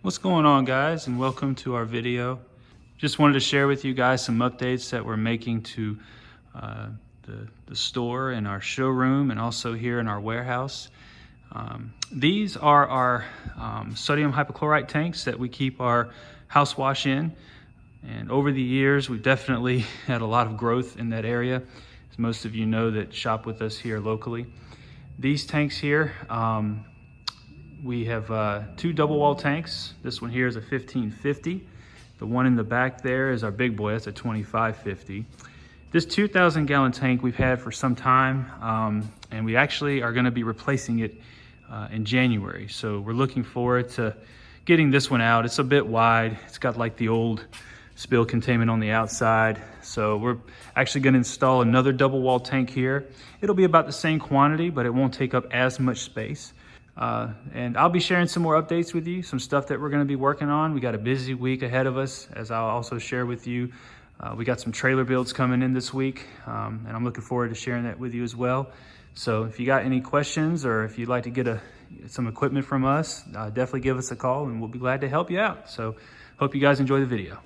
What's going on, guys, and welcome to our video. Just wanted to share with you guys some updates that we're making to the store and our showroom and also here in our warehouse. These are our sodium hypochlorite tanks that we keep our house wash in. And over the years, we've definitely had a lot of growth in that area, as most of you know that shop with us here locally. These tanks here, we have two double wall tanks. This one here is a 1550. The one in the back there is our big boy, that's a 2550. This 2,000 gallon tank we've had for some time, and we actually are gonna be replacing it in January. So we're looking forward to getting this one out. It's a bit wide. It's got like the old spill containment on the outside. So we're actually gonna install another double wall tank here. It'll be about the same quantity, but it won't take up as much space. And I'll be sharing some more updates with you, some stuff that we're gonna be working on. We got a busy week ahead of us, as I'll also share with you. We got some trailer builds coming in this week, and I'm looking forward to sharing that with you as well. So if you got any questions or if you'd like to get some equipment from us, definitely give us a call and we'll be glad to help you out. So hope you guys enjoy the video.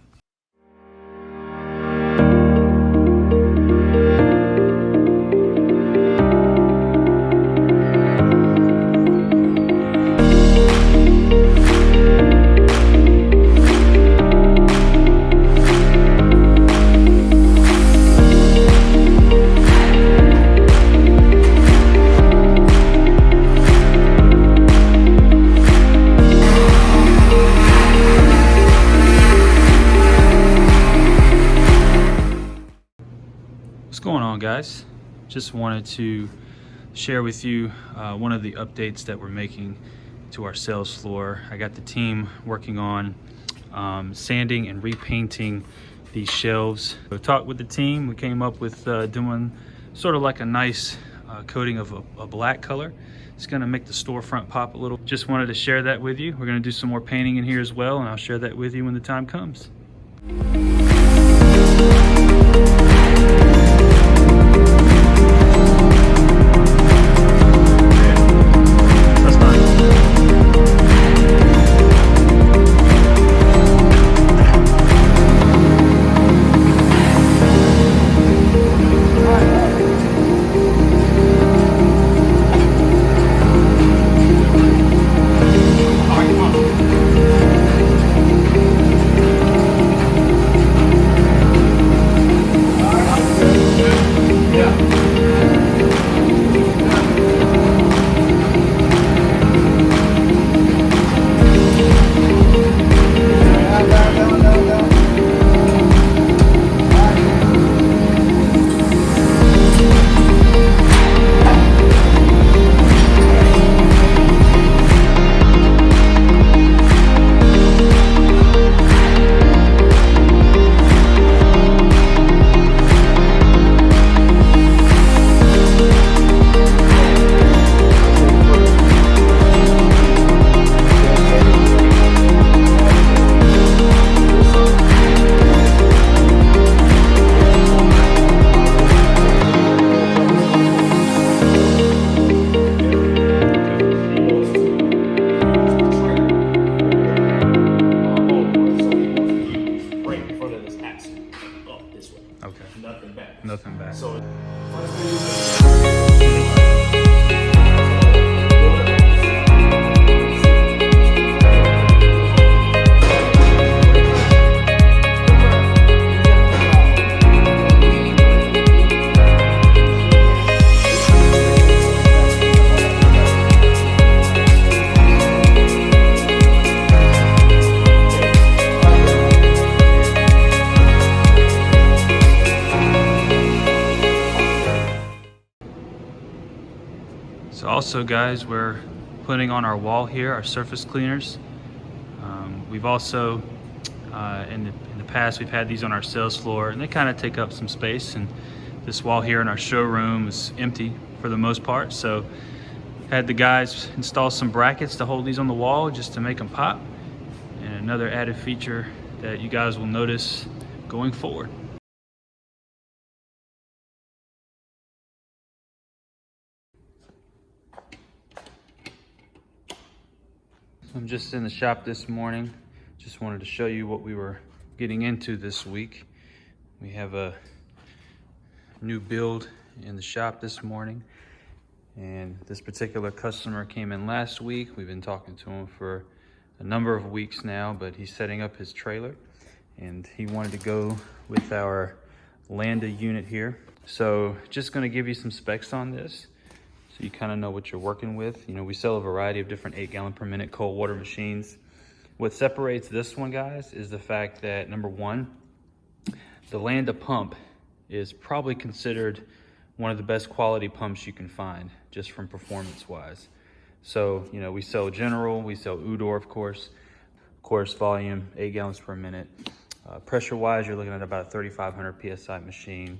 What's going on, guys? Just wanted to share with you one of the updates that we're making to our sales floor. I got the team working on sanding and repainting these shelves. I talked with the team. We came up with doing sort of like a nice coating of a black color. It's gonna make the storefront pop a little. Just wanted to share that with you. We're gonna do some more painting in here as well, and I'll share that with you when the time comes. Nothing bad. So also, guys, we're putting on our wall here, our surface cleaners. We've also, in the past, we've had these on our sales floor, and they kind of take up some space. And this wall here in our showroom is empty for the most part. So had the guys install some brackets to hold these on the wall just to make them pop. And another added feature that you guys will notice going forward. I'm just in the shop this morning. Just wanted to show you what we were getting into this week. We have a new build in the shop this morning, and this particular customer came in last week. We've been talking to him for a number of weeks now, but he's setting up his trailer and he wanted to go with our Landa unit here. So just going to give you some specs on this so you kind of know what you're working with. You know, we sell a variety of different 8-gallon per minute cold water machines. What separates this one, guys, is the fact that, number one, the Landa pump is probably considered one of the best quality pumps you can find, just from performance wise. So, you know, we sell General, we sell Udor, of course volume, 8 gallons per minute. Pressure wise, you're looking at about a 3,500 PSI machine.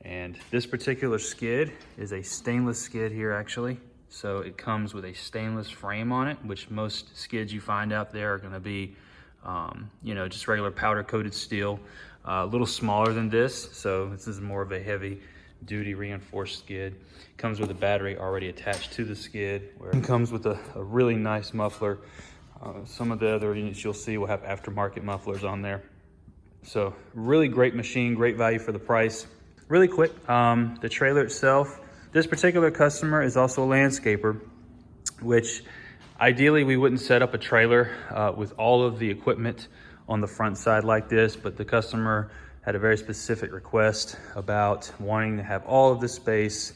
And this particular skid is a stainless skid here, actually. So it comes with a stainless frame on it, which most skids you find out there are gonna be, you know, just regular powder coated steel. A little smaller than this, so this is more of a heavy duty reinforced skid. Comes with a battery already attached to the skid. It comes with a really nice muffler. Some of the other units you'll see will have aftermarket mufflers on there. So really great machine, great value for the price. Really quick, the trailer itself, this particular customer is also a landscaper, which ideally we wouldn't set up a trailer with all of the equipment on the front side like this, but the customer had a very specific request about wanting to have all of the space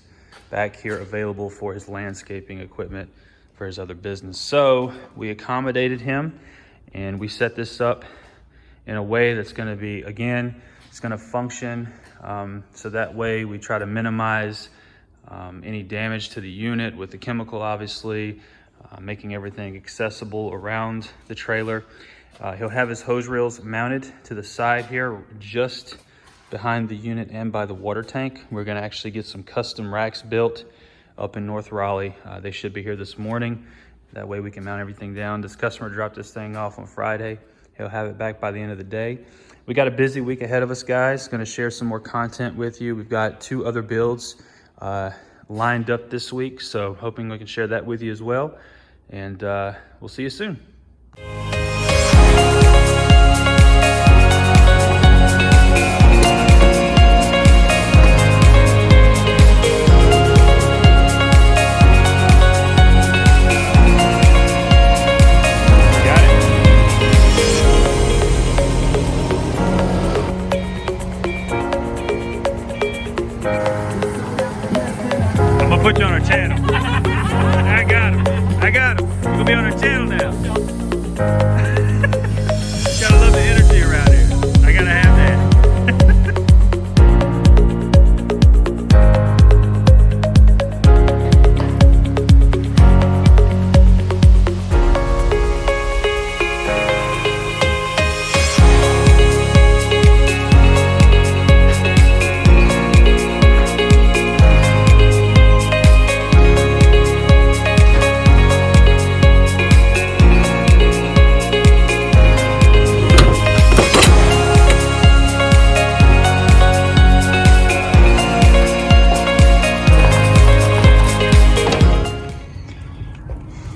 back here available for his landscaping equipment for his other business. So we accommodated him and we set this up in a way that's gonna be, again, it's gonna function. So that way we try to minimize any damage to the unit with the chemical, obviously, making everything accessible around the trailer. He'll have his hose reels mounted to the side here, just behind the unit and by the water tank. We're gonna actually get some custom racks built up in North Raleigh. They should be here this morning. That way we can mount everything down. This customer dropped this thing off on Friday. He'll have it back by the end of the day. We got a busy week ahead of us, guys. Gonna share some more content with you. We've got 2 other builds lined up this week, so hoping we can share that with you as well. And we'll see you soon. Put you on our channel. I got him. You're gonna be on our channel now. Gotta love the energy around here. I gotta have that.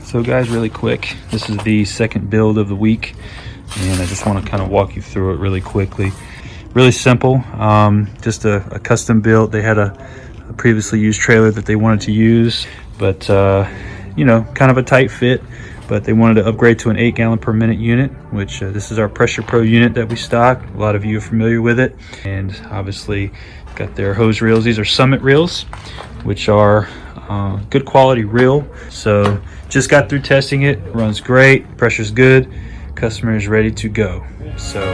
So guys, really quick, this is the second build of the week, and I just want to kind of walk you through it really quickly. Really simple, just a custom build. They had a previously used trailer that they wanted to use, but you know, kind of a tight fit, but they wanted to upgrade to an 8-gallon per minute unit, which this is our Pressure Pro unit that we stock. A lot of you are familiar with it, and obviously got their hose reels. These are Summit reels, which are good quality reel. So just got through testing it, runs great, pressure's good, customer is ready to go. So